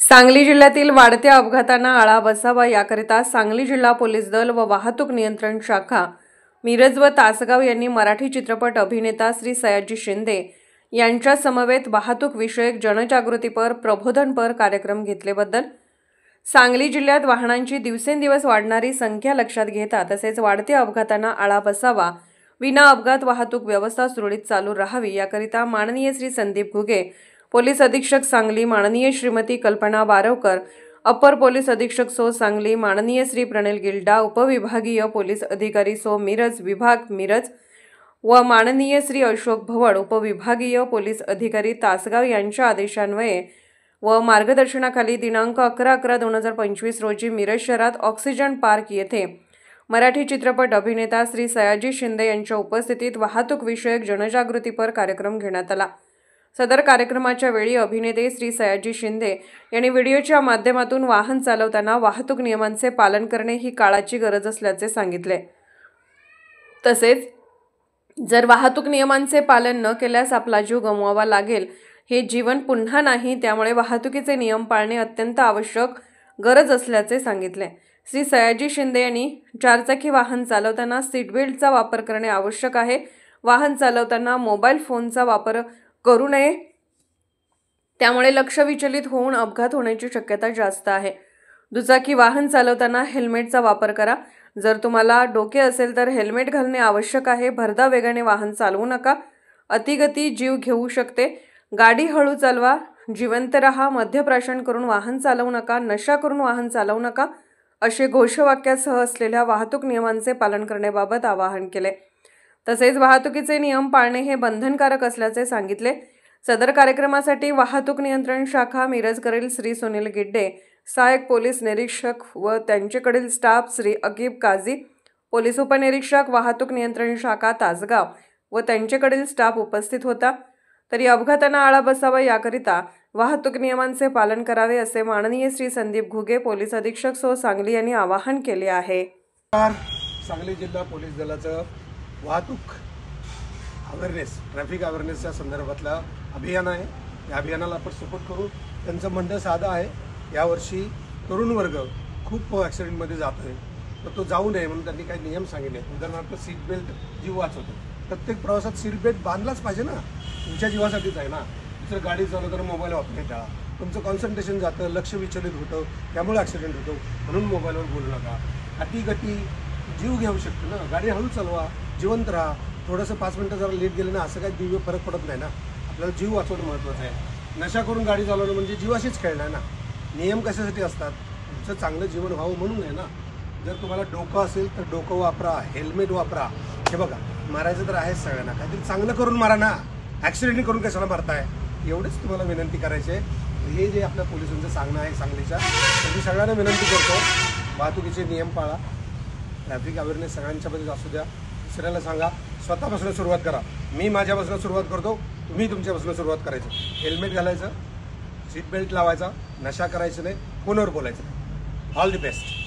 सांगली जिल्ह्यातील वाढत्या अपघातांना आळा बसावा याकरिता सांगली जिल्हा पोलीस दल व वाहतूक नियंत्रण शाखा मिरज व तासगाव यांनी मराठी चित्रपट अभिनेता श्री सयाजी शिंदे यांच्या समवेत वाहतूक विषयक जनजागृतीपर प्रबोधनपर कार्यक्रम घेतल्याबद्दल सांगली जिल्ह्यात वाहनांची दिवसेंदिवस वाढणारी संख्या लक्षात घेता तसेच वाढत्या अपघातांना आळा बसावा, विना अपघात वाहतूक व्यवस्था सुरळीत चालू राहावी याकरिता माननीय श्री संदीप घुगे पोलीस अधीक्षक सांगली, माननीय श्रीमती कल्पना बारवकर अपर पोलीस अधीक्षक सो सांगली, माननीय श्री प्रणिल गिल्डा उपविभागीय पोलीस अधिकारी सो मिरज विभाग मिरज व माननीय श्री अशोक भवड उपविभागीय पोलीस अधिकारी तासगाव यांच्या आदेशान्वये व मार्गदर्शनाखाली दिनांक 11/11/2025 रोजी मिरज शहरात ऑक्सिजन पार्क येथे मराठी चित्रपट अभिनेता श्री सयाजी शिंदे यांच्या उपस्थितीत वाहतूक विषयक जनजागृतीपर कार्यक्रम घेण्यात आला। सदर कार्यक्रमाच्या वेळी अभिनेते श्री सयाजी शिंदे यांनी व्हिडिओच्या माध्यमातून वाहन चालवताना वाहतूक नियमांचे पालन करणे ही काळाची गरज असल्याचे सांगितले। तसेच जर वाहतूक नियमांचे पालन न केल्यास आपला जीव गमवावा लागेल, हे जीवन पुन्हा नाही, त्यामुळे वाहतुकीचे नियम पाळणे अत्यंत आवश्यक गरज असल्याचे सांगितले। श्री सयाजी शिंदे यांनी चारचाकी वाहन चालवताना सीट बेल्टचा वापर करणे आवश्यक आहे। वाहन चालवताना मोबाईल फोनचा वापर करू नये, त्यामुळे लक्ष विचलित होऊन अपघात होण्याची शक्यता जास्त आहे। दुचाकी वाहन चालवताना हेल्मेटचा वापर करा। जर तुम्हाला डोके असेल तर हेल्मेट घालणे आवश्यक आहे। भरधाव वेगाने वाहन चालवू नका, अतिगती जीव घेऊ शकते। गाडी हळू चालवा, जिवंत रहा, मद्यप्राशन करून वाहन चालवू नका, नशा करून वाहन चालवू नका असे घोषवाक्यासह असलेल्या वाहतूक नियमांचे पालन करण्याबाबत आवाहन केले। तसेच वाहतुकीचे नियम पाळणे हे बंधनकारक असल्याचे सांगितले। सदर कार्यक्रमासाठी वाहतूक नियंत्रण शाखा मिरजकडील श्री सुनील गिड्डे सहाय्यक पोलीस निरीक्षक व त्यांच्याकडील स्टाफ श्री अकीब काझी, पोलीस उपनिरीक्षक वाहतूक नियंत्रण शाखा तासगाव व त्यांच्याकडील स्टाफ उपस्थित होता। तरी अपघातांना आळा बसावा याकरिता वाहतूक नियमांचे पालन करावे असे माननीय श्री संदीप घुगे पोलीस अधीक्षक सो सांगली यांनी आवाहन केले आहे। सांगली जिल्हा पोलीस दलाचं वाहतूक अवेअरनेस, ट्रॅफिक अवेअरनेसच्या संदर्भातला अभियान आहे। या अभियानाला आपण सपोर्ट करू। त्यांचं म्हणणं साधं आहे, यावर्षी तरुण वर्ग खूप ॲक्सिडेंटमध्ये जातोय, तर तो जाऊ नये म्हणून त्यांनी काही नियम सांगितले। उदाहरणार्थ सीट बेल्ट जीव वाचवतो। प्रत्येक प्रवासात सीट बेल्ट बांधलाच पाहिजे ना, तुमच्या जीवासाठीच आहे ना। जर गाडी चालवताना मोबाईल वापरणे टाळा, तुमचं कॉन्सन्ट्रेशन जातं, लक्ष विचलित होतं, त्यामुळे ॲक्सिडेंट होतो। म्हणून मोबाईलवर बोलू नका। अतिगती जीव घेऊ शकतो ना, गाडी हळू चालवा, जिवंत राहा। थोडंसं 5 मिनटं जरा लेट गेलं ना, असं काही दिव्य फरक पडत नाही ना। आपल्याला जीव वाचवणं महत्त्वाचं आहे। नशा करून गाडी चालवणं म्हणजे जीवाशीच खेळणं आहे ना। नियम कशासाठी असतात? तुमचं चांगलं जीवन व्हावं म्हणून आहे ना। जर तुम्हाला डोकं असेल तर डोकं वापरा, हेल्मेट वापरा। हे बघा, मारायचं तर आहेच सगळ्यांना, काहीतरी चांगलं करून मारा ना, ॲक्सिडेंट करून कशाला मारताय? एवढंच तुम्हाला विनंती करायची आहे। हे जे आपल्या पोलिसांचं सांगणं आहे सांगलीच्या, तर मी सगळ्यांना विनंती करतो, वाहतुकीचे नियम पाळा, ट्रॅफिक अवेअरनेस सगळ्यांच्यामध्ये असू द्या। दुसऱ्याला सांगा, स्वतःपासून सुरुवात करा। मी माझ्यापासून सुरुवात करतो, तुम्ही तुमच्यापासून सुरुवात करायचं। हेल्मेट घालायचं, सीट बेल्ट लावायचा, नशा करायचं नाही, फोनवर बोलायचं नाही। All the best.